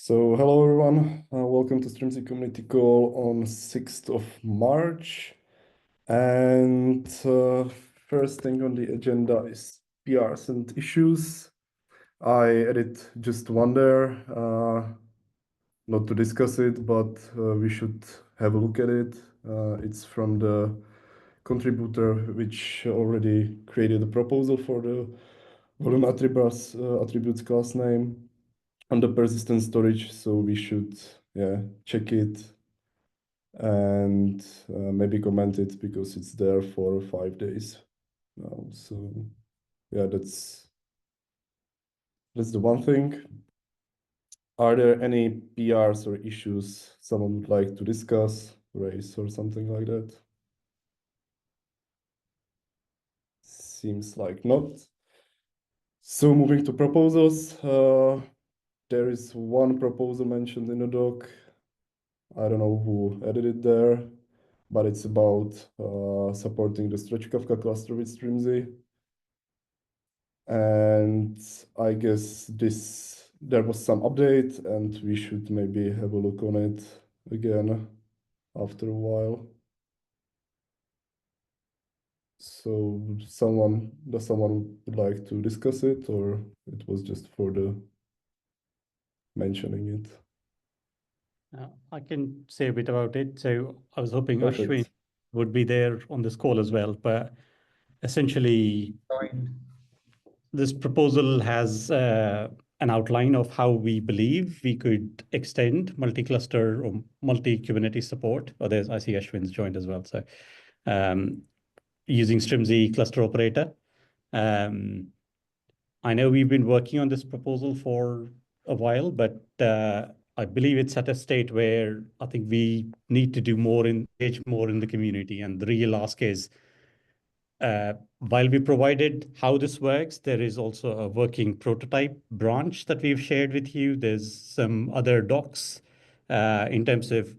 Hello everyone, welcome to Strimzi Community Call on 6th of March. And first thing on the agenda is PRs and issues. I added just one there, not to discuss it, but we should have a look at it. It's from the contributor which already created a proposal for the volume attributes class name on the persistent storage, so we should check it and maybe comment it because it's there for 5 days now. So yeah, that's the one thing. Are there any PRs or issues someone would like to discuss, raise, or something like that? Seems like not. So moving to proposals, there is one proposal mentioned in the doc. I don't know who added it there, but it's about supporting the Stretch Kafka cluster with Strimzi. And I guess there was some update and we should maybe have a look on it again after a while. So does someone would like to discuss it, or it was just for the mentioning it? I can say a bit about it. So I was hoping Perfect. Ashwin would be there on this call as well, but essentially this proposal has an outline of how we believe we could extend multi-cluster or multi-Kubernetes support. I see Ashwin's joined as well. So using Strimzi cluster operator. I know we've been working on this proposal for a while, but I believe it's at a state where I think we need to do more, engage more in the community. And the real ask is, while we provided how this works, there is also a working prototype branch that we've shared with you. There's some other docs in terms of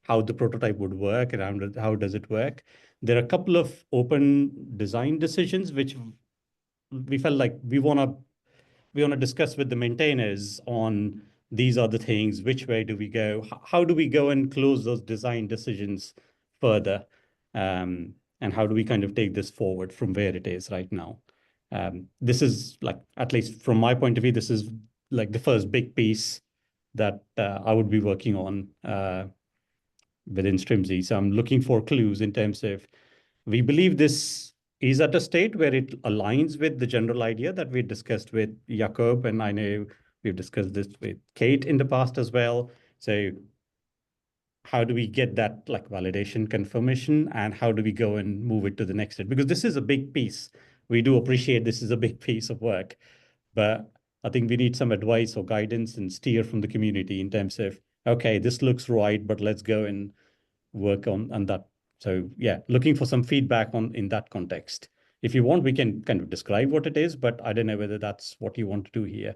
how the prototype would work and how does it work. There are a couple of open design decisions which we felt like we want to discuss with the maintainers on. These are the things, which way do we go? How do we go and close those design decisions further? And how do we kind of take this forward from where it is right now? This is like, at least from my point of view, this is like the first big piece that I would be working on within Strimzi. So I'm looking for clues in terms of, we believe this is at a state where it aligns with the general idea that we discussed with Jakob, and I know we've discussed this with Kate in the past as well. So how do we get that like validation confirmation, and how do we go and move it to the next step? Because this is a big piece. We do appreciate this is a big piece of work, but I think we need some advice or guidance and steer from the community in terms of, okay, this looks right, but let's go and work on that. So yeah, looking for some feedback in that context. If you want, we can kind of describe what it is, but I don't know whether that's what you want to do here.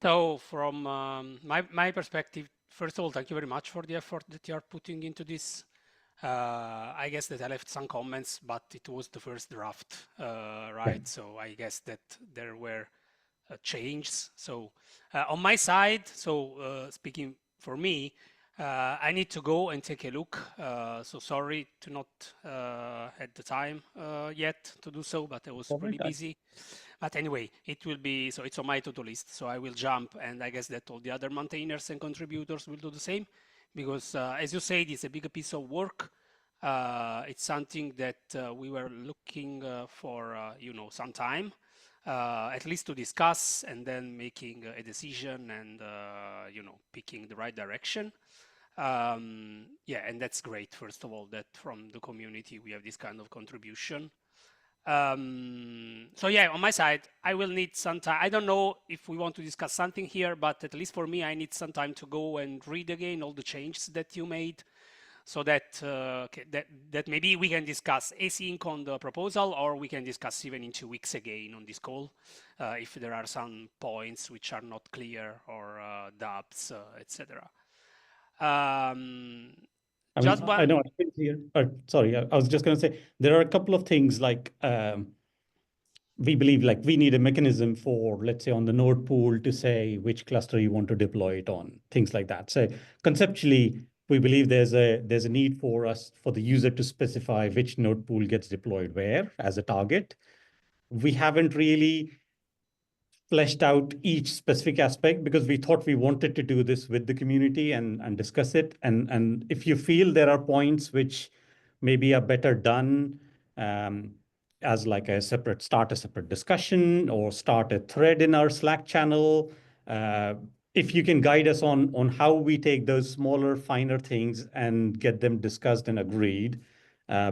So from my perspective, first of all, thank you very much for the effort that you are putting into this. I guess that I left some comments, but it was the first draft, right? So I guess that there were changes. So on my side, speaking for me, I need to go and take a look. So sorry to not had the time yet to do so, but I was really busy. But anyway, it will be, so it's on my to-do list. So I will jump, and I guess that all the other maintainers and contributors will do the same, because as you said, it's a big piece of work. It's something that we were looking for, some time, at least to discuss, and then making a decision and, picking the right direction. Yeah, and that's great, first of all, that from the community we have this kind of contribution. So yeah, on my side, I will need some time. I don't know if we want to discuss something here, but at least for me, I need some time to go and read again all the changes that you made, so that that maybe we can discuss async on the proposal, or we can discuss even in 2 weeks again on this call, if there are some points which are not clear, or doubts, etc. Just one. I know here. Sorry, I was just going to say there are a couple of things like we believe like we need a mechanism for, let's say, on the node pool to say which cluster you want to deploy it on, things like that. So conceptually, we believe there's a need for the user to specify which node pool gets deployed where as a target. We haven't really fleshed out each specific aspect because we thought we wanted to do this with the community and discuss it. And if you feel there are points which maybe are better done as like a separate discussion or start a thread in our Slack channel, if you can guide us on how we take those smaller, finer things and get them discussed and agreed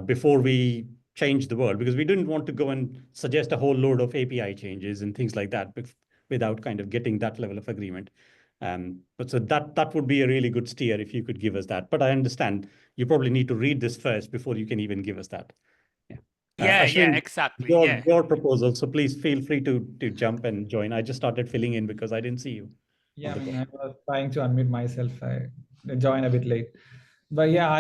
before we change the world, because we didn't want to go and suggest a whole load of API changes and things like that without kind of getting that level of agreement. But so that would be a really good steer if you could give us that. But I understand you probably need to read this first before you can even give us that. Yeah, Ashwin, exactly. your proposal. So please feel free to jump and join. I just started filling in because I didn't see you. Yeah, I mean, I was trying to unmute myself. I joined a bit late, but yeah,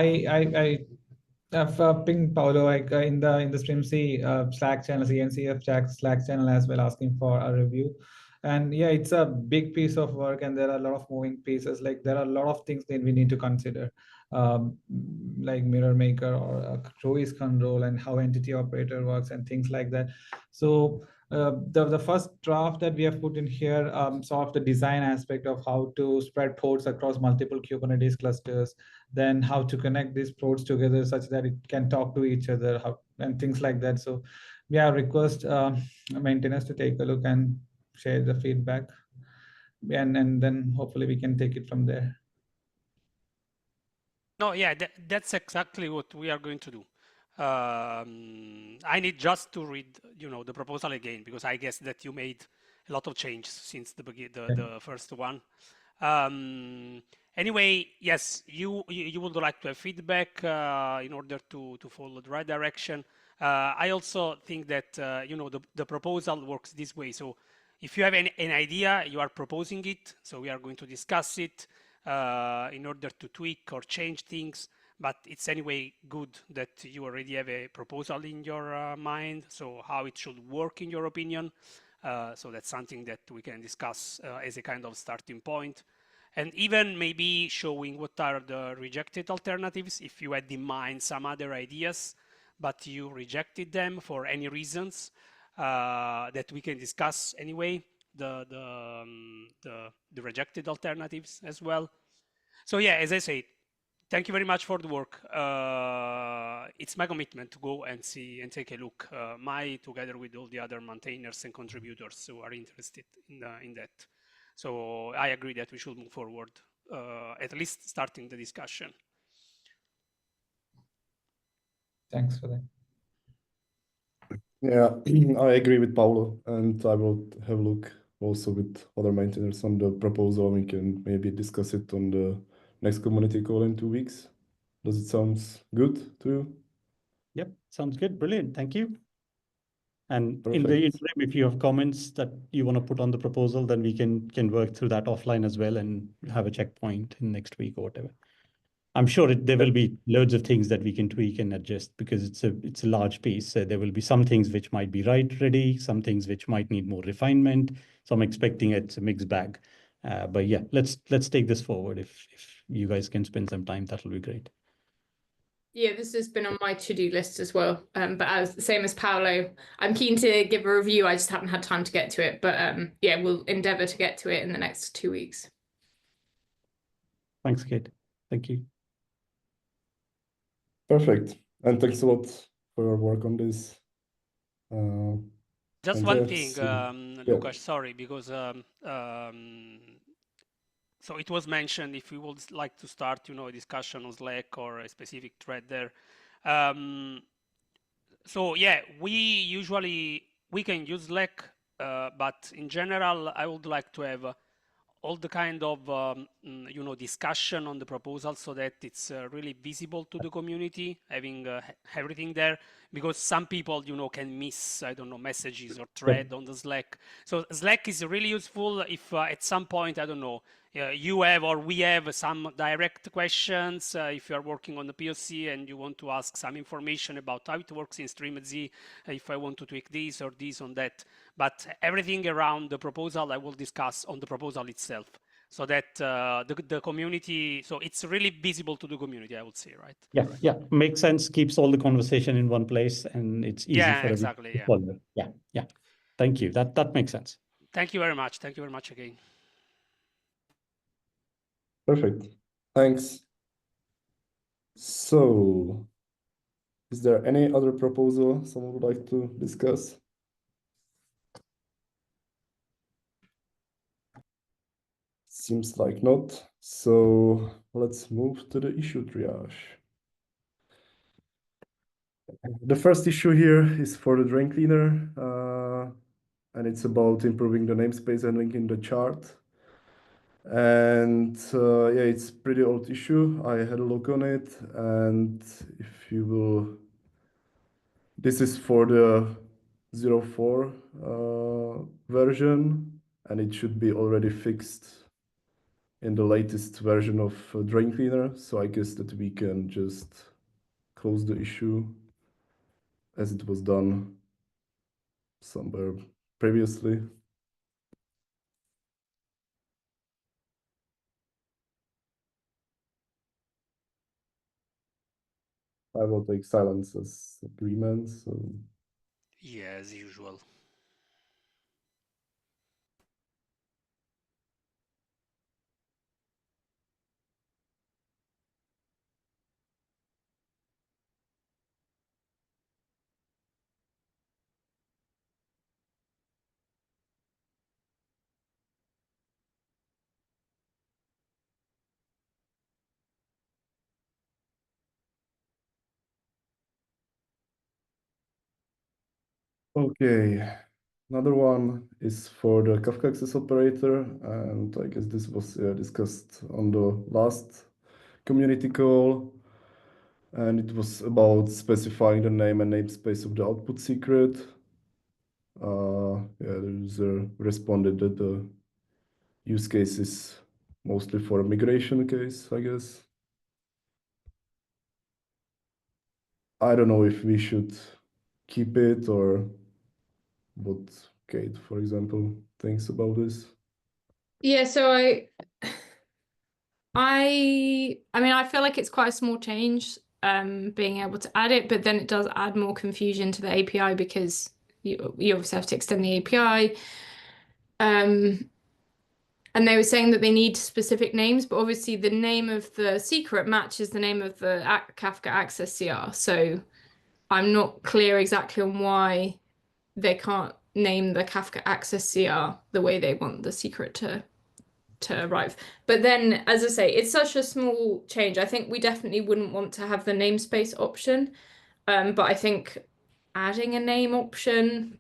I've pinged Paolo like in the Strimzi Slack channel, CNCF Slack channel as well, asking for a review. And yeah, it's a big piece of work, and there are a lot of moving pieces. Like there are a lot of things that we need to consider, like mirror maker or cruise control and how entity operator works and things like that. So the first draft that we have put in here, sort of the design aspect of how to spread ports across multiple Kubernetes clusters, then how to connect these ports together such that it can talk to each other, and things like that. So yeah, request maintainers to take a look and share the feedback, and then hopefully we can take it from there. No, yeah, that's exactly what we are going to do. I need just to read, the proposal again, because I guess that you made a lot of changes since the first one. Anyway, yes, you would like to have feedback in order to follow the right direction. I also think that the proposal works this way. So if you have an idea, you are proposing it. So we are going to discuss it in order to tweak or change things. But it's anyway good that you already have a proposal in your mind. So how it should work in your opinion. So that's something that we can discuss as a kind of starting point. And even maybe showing what are the rejected alternatives if you had in mind some other ideas, but you rejected them for any reasons that we can discuss anyway, the rejected alternatives as well. So yeah, as I said, thank you very much for the work. It's my commitment to go and see and take a look, together with all the other maintainers and contributors who are interested in that. So I agree that we should move forward, at least starting the discussion. Thanks for that. Yeah, I agree with Paolo, and I will have a look also with other maintainers on the proposal. We can maybe discuss it on the next community call in 2 weeks. Does it sound good to you? Yep, sounds good. Brilliant. Thank you. And Perfect. in the interim, if you have comments that you want to put on the proposal, then we can work through that offline as well and have a checkpoint in next week or whatever. I'm sure there will be loads of things that we can tweak and adjust because it's a large piece. So there will be some things which might be ready, some things which might need more refinement. So I'm expecting it's a mixed bag. But yeah, let's take this forward. If you guys can spend some time, that'll be great. Yeah, this has been on my to-do list as well. But as same as Paolo, I'm keen to give a review. I just haven't had time to get to it. But yeah, we'll endeavor to get to it in the next 2 weeks. Thanks, Kate. Thank you. Perfect. And thanks a lot for your work on this. Just and one yes, thing, yeah. Lukasz, sorry, because so it was mentioned if we would like to start, a discussion on Slack or a specific thread there. So yeah, we can use Slack, but in general, I would like to have all the kind of discussion on the proposal so that it's really visible to the community, having everything there, because some people can miss, I don't know, messages or thread on the Slack. So Slack is really useful if at some point, I don't know, you have or we have some direct questions. If you are working on the POC and you want to ask some information about how it works in Strimzi, if I want to tweak this or this on that. But everything around the proposal I will discuss on the proposal itself, so that the community, so it's really visible to the community, I would say, right? Yeah, yeah, makes sense. Keeps all the conversation in one place, and it's easy for exactly, everyone to follow. Yeah, yeah. Thank you. That makes sense. Thank you very much. Thank you very much again. Perfect. Thanks. So, is there any other proposal someone would like to discuss? Seems like not. So let's move to the issue triage. The first issue here is for the drain cleaner, and it's about improving the namespace and linking the chart. And yeah, it's pretty old issue. I had a look on it, and if you will, this is for the 04 version, and it should be already fixed in the latest version of drain cleaner. So I guess that we can just close the issue as it was done somewhere previously. I will take silence as agreement. So Yeah, as usual. okay, another one is for the Kafka access operator, and I guess this was discussed on the last community call, and it was about specifying the name and namespace of the output secret. Yeah, the user responded that the use case is mostly for a migration case, I guess. I don't know if we should keep it or what Kate, for example, thinks about this. Yeah, so I mean, I feel like it's quite a small change, being able to add it, but then it does add more confusion to the API because you obviously have to extend the API. And they were saying that they need specific names, but obviously the name of the secret matches the name of the Kafka Access CR. So I'm not clear exactly on why they can't name the Kafka Access CR the way they want the secret to arrive. But then, as I say, it's such a small change. I think we definitely wouldn't want to have the namespace option. But I think adding a name option,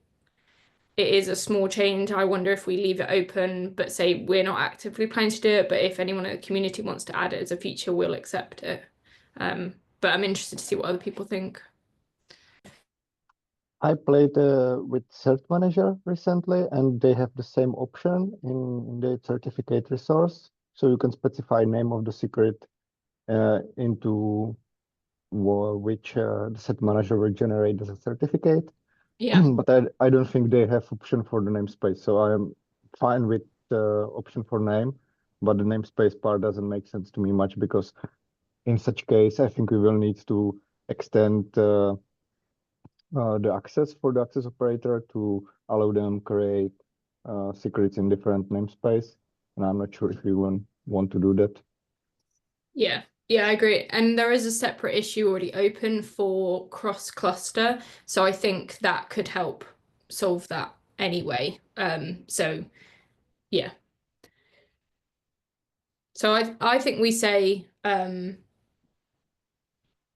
it is a small change. I wonder if we leave it open, but say we're not actively planning to do it, but if anyone in the community wants to add it as a feature, we'll accept it. But I'm interested to see what other people think. I played with Cert Manager recently, and they have the same option in the certificate resource. So you can specify name of the secret into which the Cert Manager will generate as a certificate. Yeah. But I don't think they have option for the namespace. So I'm fine with the option for name, but the namespace part doesn't make sense to me much because in such case, I think we will need to extend the access for the access operator to allow them create secrets in different namespace. And I'm not sure if we want to do that. Yeah, I agree. And there is a separate issue already open for cross-cluster. So I think that could help solve that anyway. So yeah. So I think we say,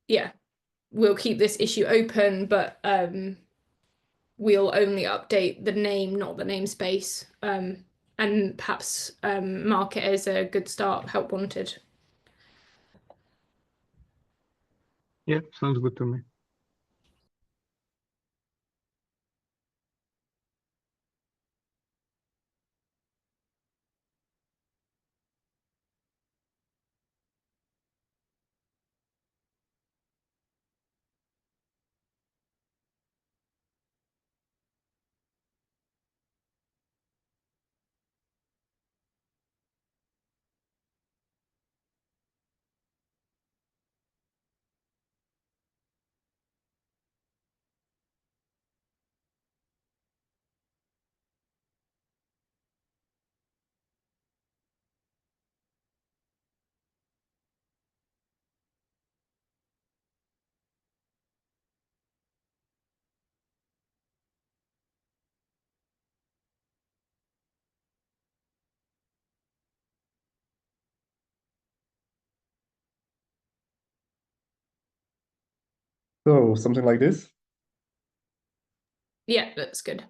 yeah, we'll keep this issue open, but we'll only update the name, not the namespace. And and perhaps mark it as a good start, help wanted. Yeah, sounds good to me. So something like this. Yeah, that's good.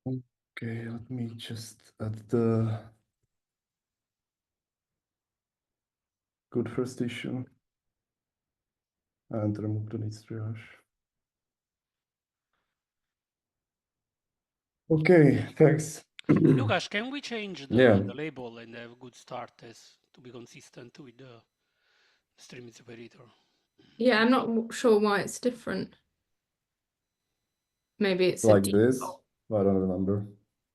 Okay, let me just add the good first issue and remove the needs triage. Okay, thanks. Lucas, can we change Yeah. the label and have a good start as to be consistent with the Strimzi operator? Yeah, I'm not sure why it's different. Maybe it's Like this. I don't remember,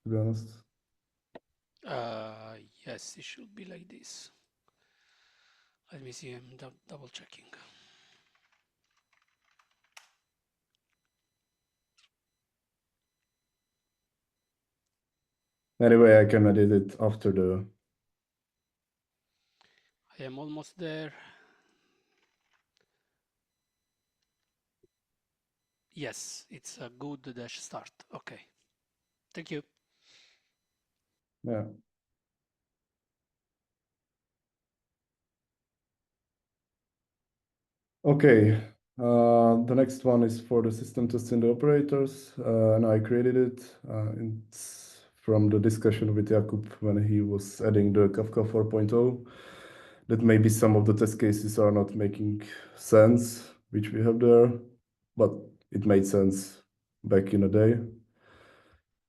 to be honest. Yes, it should be like this. Let me see, I'm double checking. Anyway, I can edit it after the. I am almost there. Yes, it's a good dash start. Okay. Thank you. Yeah. Okay. The next one is for the system testing the operators, and I created it. It's from the discussion with Jakub when he was adding the Kafka 4.0. That maybe some of the test cases are not making sense, which we have there, but it made sense back in the day.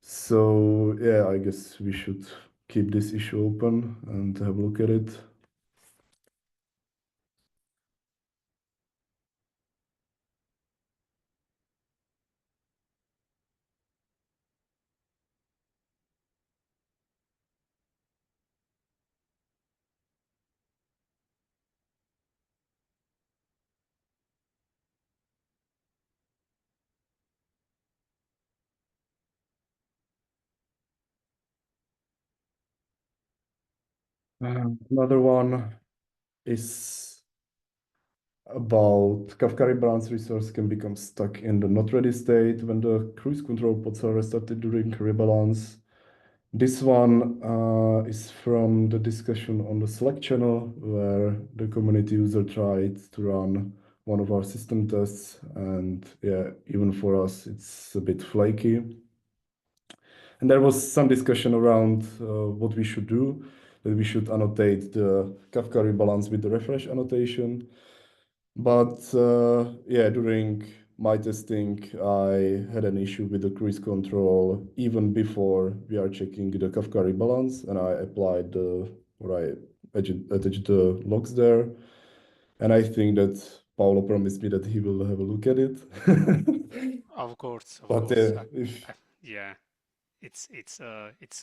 So yeah, I guess we should keep this issue open and have a look at it. Another one is about Kafka rebalance resource can become stuck in the not ready state when the cruise control pods are restarted during rebalance. This one is from the discussion on the Slack channel where the community user tried to run one of our system tests, and yeah, even for us, it's a bit flaky. And there was some discussion around what we should do, that we should annotate the Kafka rebalance with the refresh annotation. But yeah, during my testing, I had an issue with the cruise control even before we are checking the Kafka rebalance, and I applied or I attached the logs there. And I think that Paolo promised me that he will have a look at it. Of course. But if yeah, it's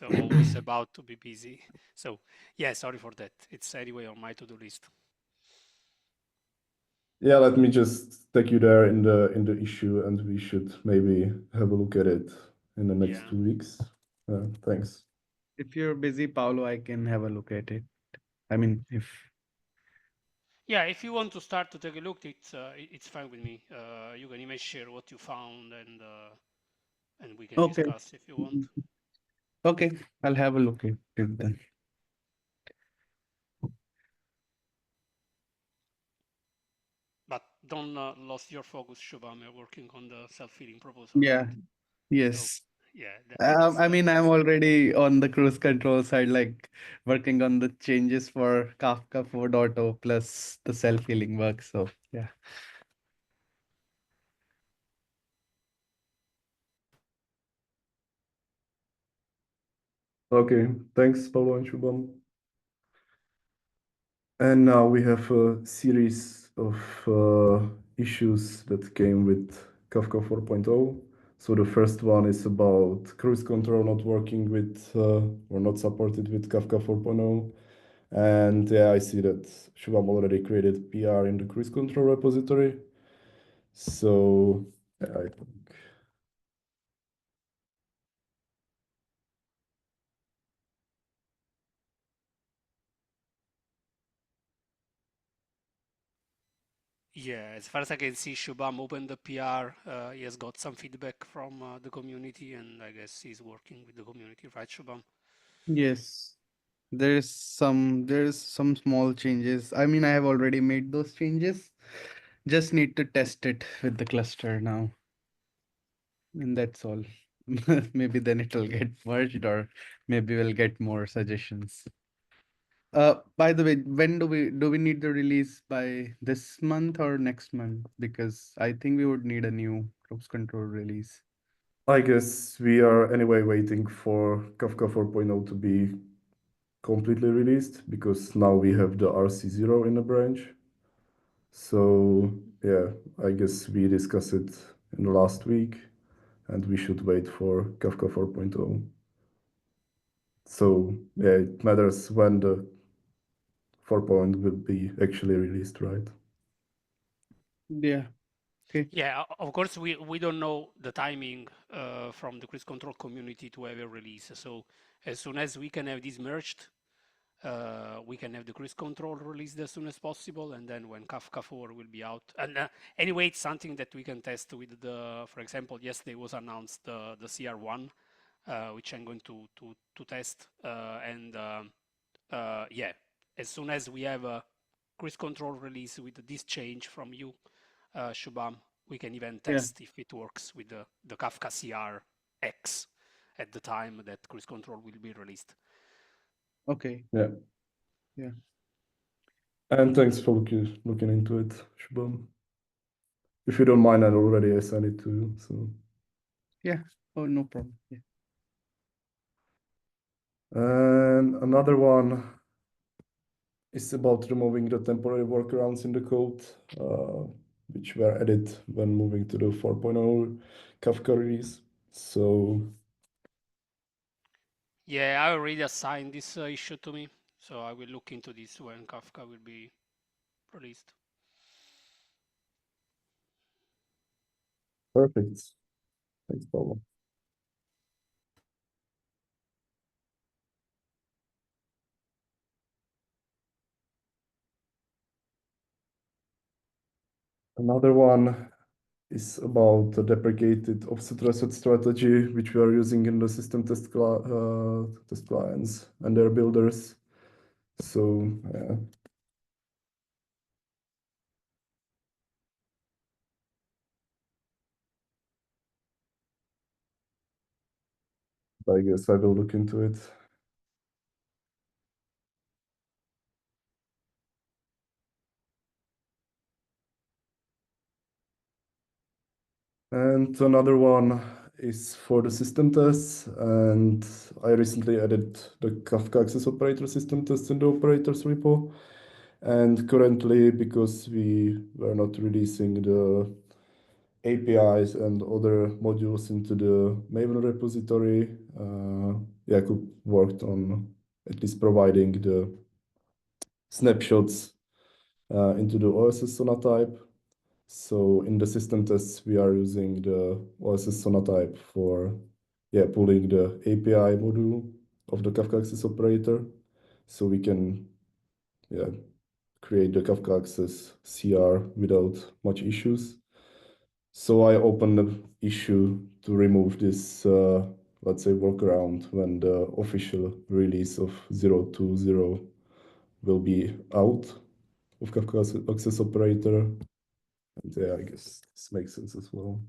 always about to be busy. So yeah, sorry for that. It's anyway on my to-do list. yeah, let me just take you there in the issue, and we should maybe have a look at it in the next Yeah. 2 weeks. Thanks. If you're busy, Paolo, I can have a look at it. I mean, if Yeah, if you want to start to take a look, it's fine with me. You can even share what you found, and we can okay, discuss if you want. okay, I'll have a look at it then. But don't lost your focus, Shubham. You're working on the self-healing proposal, Yeah. right? Yes. Yeah, that's I mean, I'm already on the cruise control side, like working on the changes for Kafka 4.0 plus the self-healing work. So yeah. Okay, thanks, Paulo and Shubham. And now we have a series of issues that came with Kafka 4.0. So the first one is about cruise control not working with or not supported with Kafka 4.0. And yeah, I see that Shubham already created PR in the cruise control repository. So yeah, I think Yeah, as far as I can see, Shubham opened the PR. He has got some feedback from the community, and I guess he's working with the community, right, Shubham? Yes. There's some small changes. I mean, I have already made those changes. Just need to test it with the cluster now. And that's all. Maybe then it'll get merged, or maybe we'll get more suggestions. By the way, when do we need the release by this month or next month? Because I think we would need a new cruise control release. I guess we are anyway waiting for Kafka 4.0 to be completely released because now we have the RC0 in the branch. So yeah, I guess we discussed it in the last week and we should wait for Kafka 4.0. So yeah, it matters when the 4.0 will be actually released, right? Yeah. Okay. Yeah, of course, we don't know the timing from the cruise control community to have a release. So as soon as we can have this merged, we can have the cruise control released as soon as possible, and then when Kafka 4 will be out. And anyway, it's something that we can test with the, for example, yesterday was announced the CR1, which I'm going to test. Yeah, as soon as we have a cruise control release with this change from you, Shubham, we can even Yeah. test if it works with the Kafka CRX at the time that cruise control will be released. Okay. Yeah. Yeah. And thanks for looking into it, Shubham. If you don't mind, I already assigned it to you. So Yeah. Oh, no problem. Yeah. and another one is about removing the temporary workarounds in the code, which were added when moving to the 4.0 Kafka release. So Yeah, I already assigned this issue to me, so I will look into this when Kafka will be released. perfect. Thanks, Paolo. Another one is about the deprecated offset reset strategy, which we are using in the system test clients and their builders. So yeah. I guess I will look into it. And another one is for the system tests. And I recently added the Kafka access operator system tests in the operators repo. And currently, because we were not releasing the APIs and other modules into the Maven repository, Jakub worked on at least providing the snapshots into the OSS Sonatype. So in the system tests, we are using the OSS Sonatype for pulling the API module of the Kafka Access operator. So we can create the Kafka Access CR without much issues. So I opened the issue to remove this, let's say, workaround when the official release of 0.2.0 will be out of Kafka Access operator. And yeah, I guess this makes sense as well.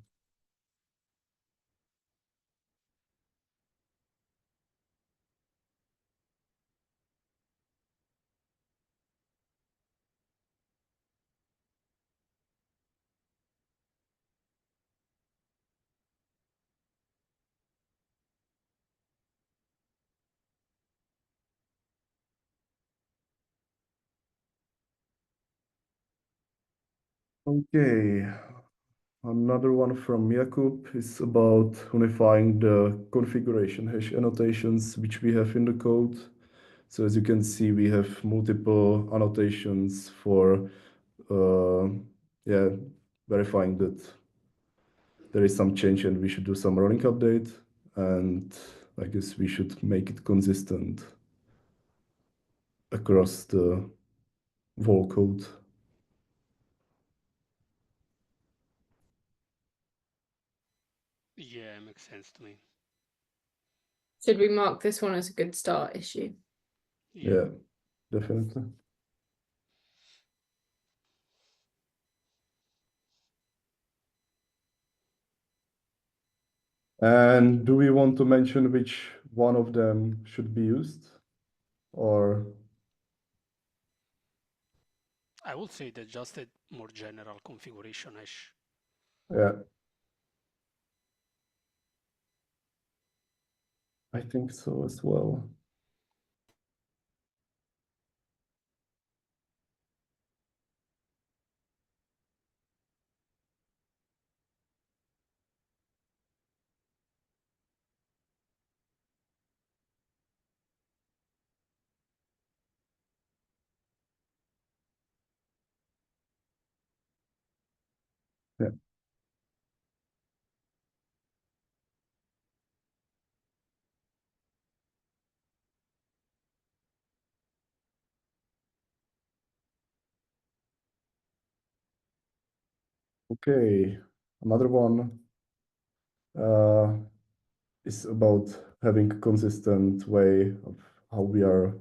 Okay, another one from Jakub is about unifying the configuration hash annotations which we have in the code. So as you can see, we have multiple annotations for verifying that there is some change and we should do some rolling update. And I guess we should make it consistent across the whole code. Yeah, makes sense to me. Should we mark this one as a good start issue? Yeah, definitely. And do we want to mention which one of them should be used? Or I would say that just a more general configuration hash. yeah, I think so as well. Yeah. Okay, another one is about having a consistent way of how we are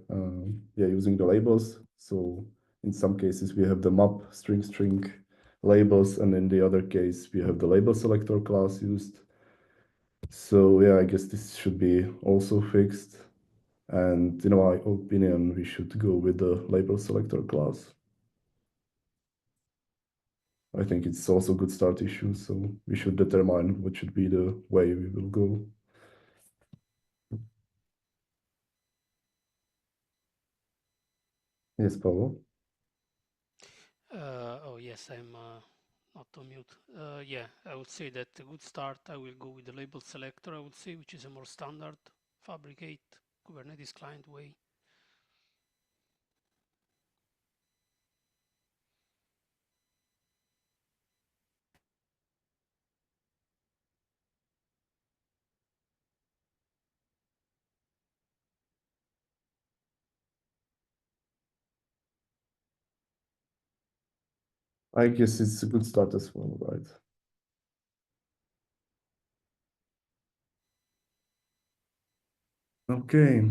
using the labels. So in some cases we have the map string labels, and in the other case we have the label selector class used. So yeah, I guess this should be also fixed. And in my opinion, we should go with the label selector class. I think it's also a good start issue, so we should determine what should be the way we will go. Yes, Paolo? Oh yes, I'm not on mute. Yeah, I would say that a good start, I will go with the label selector, I would say, which is a more standard fabricate Kubernetes client way. I guess it's a good start as well, right? Okay.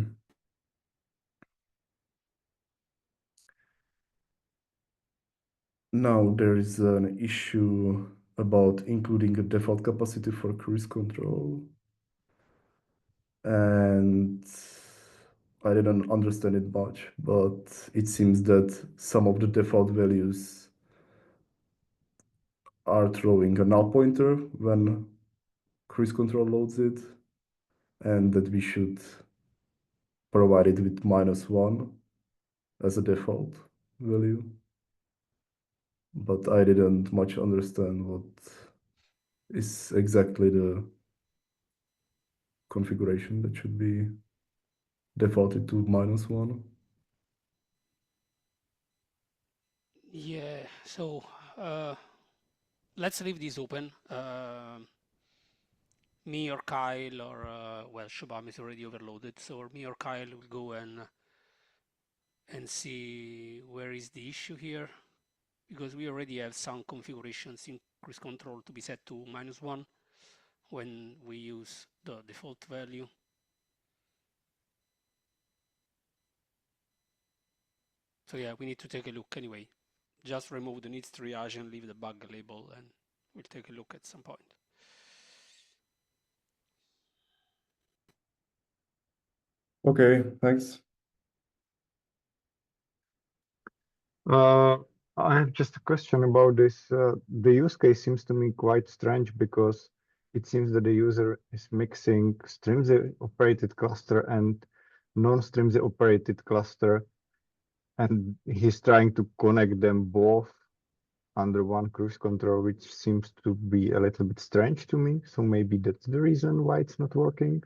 Now there is an issue about including a default capacity for cruise control. And I didn't understand it much, but it seems that some of the default values are throwing a null pointer when cruise control loads it, and that we should provide it with -1 as a default value. But I didn't much understand what is exactly the configuration that should be defaulted to -1. Yeah, so let's leave this open. Me or Kyle or, well, Shubham is already overloaded, so me or Kyle will go and see where is the issue here, because we already have some configurations in cruise control to be set to -1 when we use the default value. So yeah, we need to take a look anyway. just remove the needs triage and leave the bug label, and we'll take a look at some point. Okay, thanks. I have just a question about this. The use case seems to me quite strange because it seems that the user is mixing Strimzi operated cluster and non-Strimzi operated cluster, and he's trying to connect them both under one cruise control, which seems to be a little bit strange to me. So maybe that's the reason why it's not working.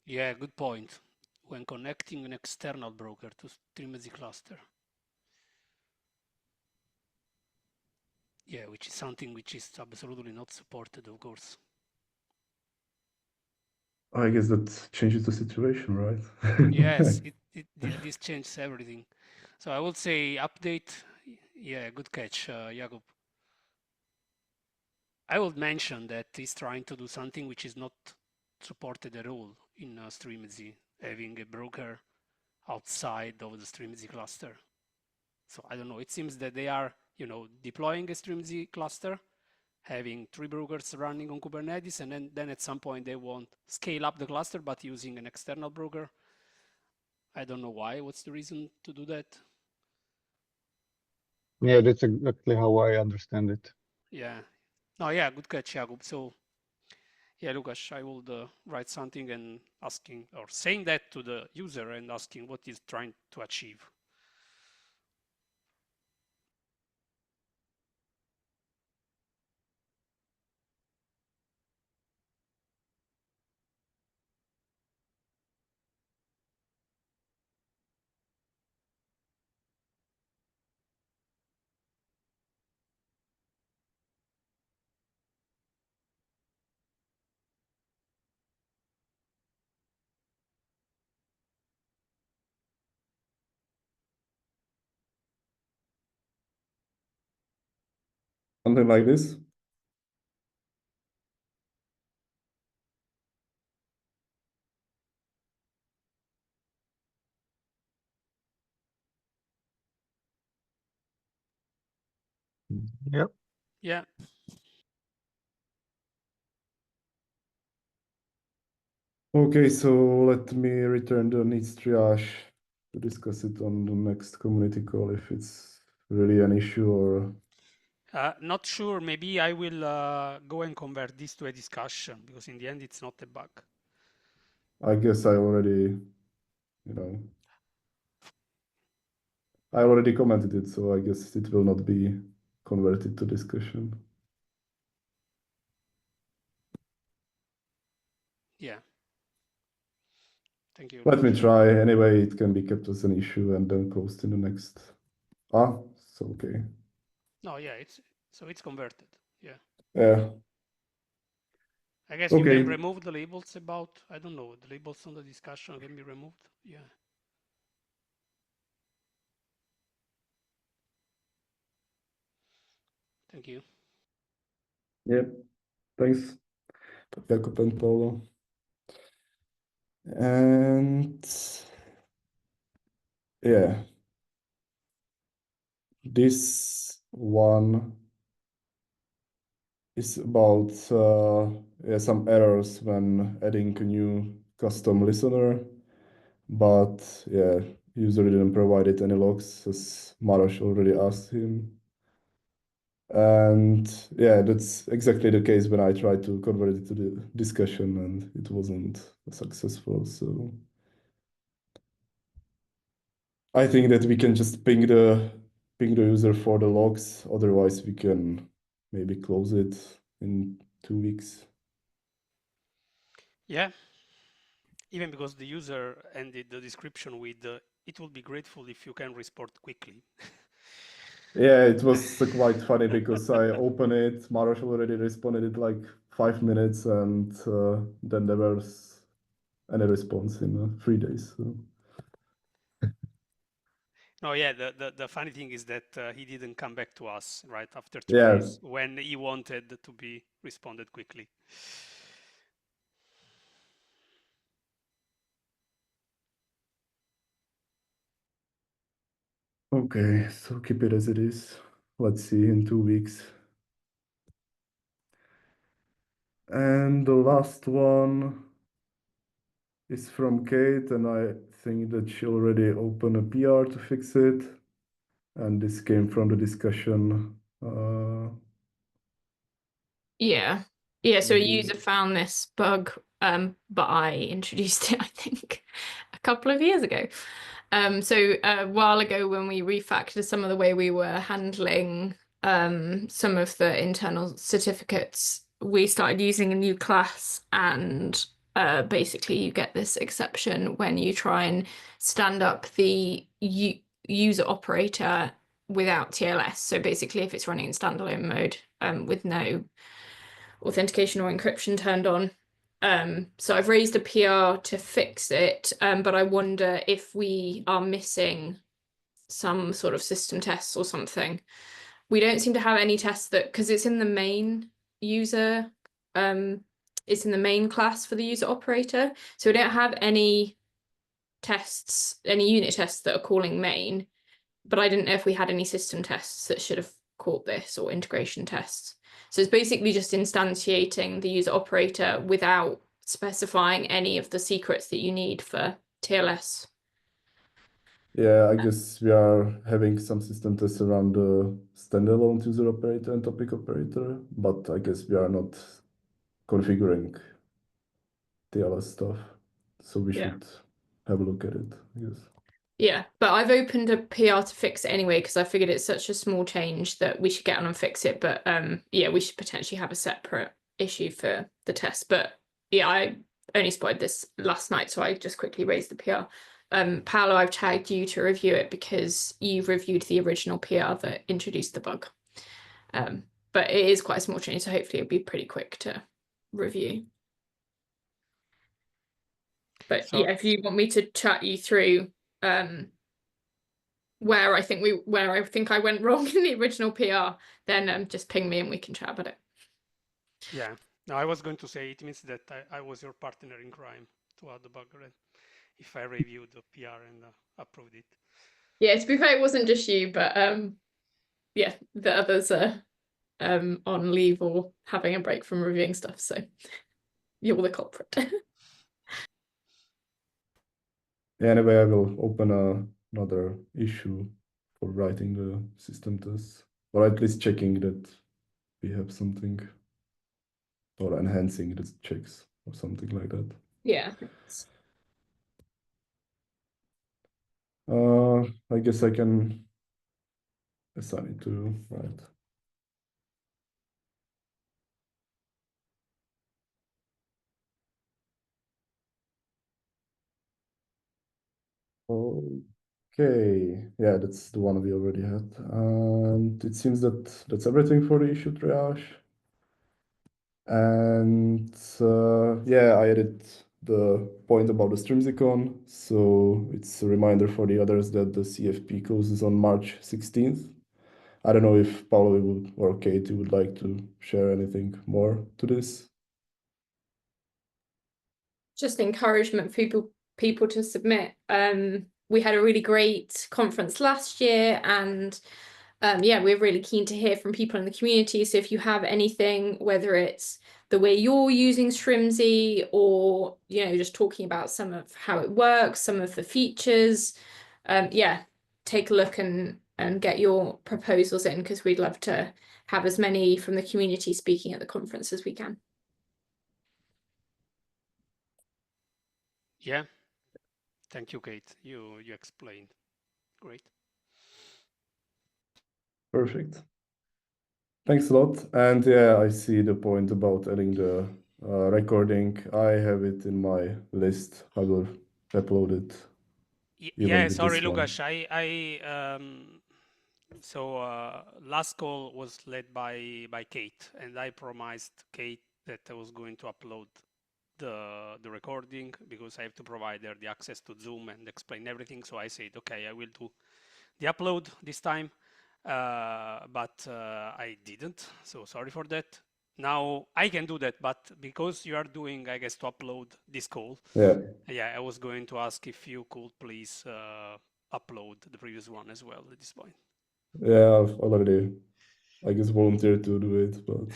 Yeah, good point. When connecting an external broker to Strimzi cluster. Yeah, which is something which is absolutely not supported, of course. I guess that changes the situation, right? Yes, this changes everything. So I would say update. Yeah, good catch, Jakub. I would mention that he's trying to do something which is not supported at all in Strimzi, having a broker outside of the Strimzi cluster. So I don't know, it seems that they are, deploying a Strimzi cluster, having 3 brokers running on Kubernetes, and then at some point they want scale up the cluster, but using an external broker. I don't know why, what's the reason to do that? Yeah, that's exactly how I understand it. Yeah, no, yeah, good catch, Jakub. So yeah, Lukas, I will write something and asking or saying that to the user and asking what he's trying to achieve. Something like this. Yep. Yeah. Okay, so let me return the needs triage to discuss it on the next community call if it's really an issue or. Not sure, maybe I will go and convert this to a discussion because in the end it's not a bug. I guess I already commented it, so I guess it will not be converted to discussion. Yeah. Thank you. Let me try. Anyway, it can be kept as an issue and then closed in the next. So okay. No, yeah, it's converted. Yeah. Yeah. I guess Okay. you can remove the labels about, I don't know, the labels on the discussion can be removed. Yeah. Thank you. Yeah. Thanks, Jakub and Paulo. And yeah, this one is about some errors when adding a new custom listener, but yeah, user didn't provide it any logs as Maros already asked him. And yeah, that's exactly the case when I tried to convert it to the discussion and it wasn't successful. So I think that we can just ping the user for the logs. Otherwise, we can maybe close it in 2 weeks. Yeah. Even because the user ended the description with, it would be grateful if you can respond quickly. Yeah, it was quite funny because I opened it, Maros already responded in like 5 minutes, and then there was any response in 3 days. So. No, yeah, the funny thing is that he didn't come back to us right after 2 Yeah. days when he wanted to be responded quickly. Okay, so keep it as it is. Let's see in 2 weeks. And the last one is from Kate, and I think that she already opened a PR to fix it. And this came from the discussion. Yeah. Yeah, so a Mhm. user found this bug, but I introduced it, I think, a couple of years ago. So a while ago when we refactored some of the way we were handling some of the internal certificates, we started using a new class, and basically you get this exception when you try and stand up the user operator without TLS. So basically if it's running in standalone mode with no authentication or encryption turned on. So I've raised a PR to fix it, but I wonder if we are missing some sort of system tests or something. We don't seem to have any tests that, because it's in the main user, it's in the main class for the user operator. So we don't have any tests, any unit tests that are calling main, but I didn't know if we had any system tests that should have caught this or integration tests. So it's basically just instantiating the user operator without specifying any of the secrets that you need for TLS. Yeah, I guess we are having some system tests around the standalone user operator and topic operator, but I guess we are not configuring TLS stuff. So we should have a look at it, I guess. Yeah, but I've opened a PR to fix it anyway, because I figured it's such a small change that we should get on and fix it. But yeah, we should potentially have a separate issue for the test. But yeah, I only spotted this last night, so I just quickly raised the PR. Paolo, I've tagged you to review it because you've reviewed the original PR that introduced the bug. But it is quite a small change, so hopefully it'll be pretty quick to review. But So- yeah, if you want me to chat you through where I think I went wrong in the original PR, then just ping me and we can chat about it. Yeah, no, I was going to say it means that I was your partner in crime to add the bug, right? If I reviewed the PR and approved it. Yeah, to be fair, it wasn't just you, but yeah, the others are on leave or having a break from reviewing stuff, so you're the culprit. Yeah, anyway, I will open another issue for writing the system tests, or at least checking that we have something, or enhancing the checks or something like that. Yeah. I guess I can assign it to right. Okay, yeah, that's the one we already had. And it seems that that's everything for the issue triage. And yeah, I added the point about the Strimzicon. So it's a reminder for the others that the CFP closes on March 16th. I don't know if Paolo would, or Katie would like to share anything more to this. Just encouragement for people to submit. We had a really great conference last year, and yeah, we're really keen to hear from people in the community. So if you have anything, whether it's the way you're using Strimzi, or just talking about some of how it works, some of the features, yeah, take a look and get your proposals in, because we'd love to have as many from the community speaking at the conference as we can. Yeah, thank you, Kate. You explained. Great. Perfect. Thanks a lot. And yeah, I see the point about adding the recording. I have it in my list. I will upload it. Yeah, with sorry, this one. Lukasz. So last call was led by Kate, and I promised Kate that I was going to upload the recording, because I have to provide her the access to Zoom and explain everything. So I said, okay, I will do the upload this time, but I didn't. So sorry for that. Now I can do that, but because you are doing, I guess, to upload this call, Yeah. I was going to ask if you could please upload the previous one as well at this point. Yeah, I've already, I guess, volunteered to do it, but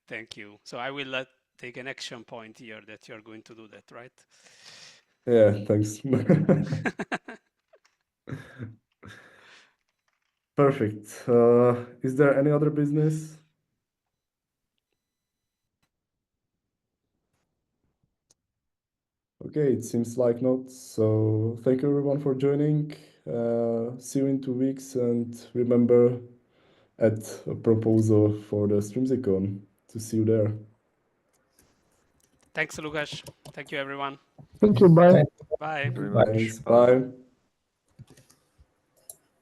Thank you. So I will take an action point here that you're going to do that, right? yeah, thanks. Perfect. Is there any other business? Okay, it seems like not. So thank you everyone for joining. See you in 2 weeks, and remember, add a proposal for the StrimziCon to see you there. Thanks, Lukasz. Thank you, everyone. Thank you. Bye. Bye. Very much. Thanks. Bye. Bye.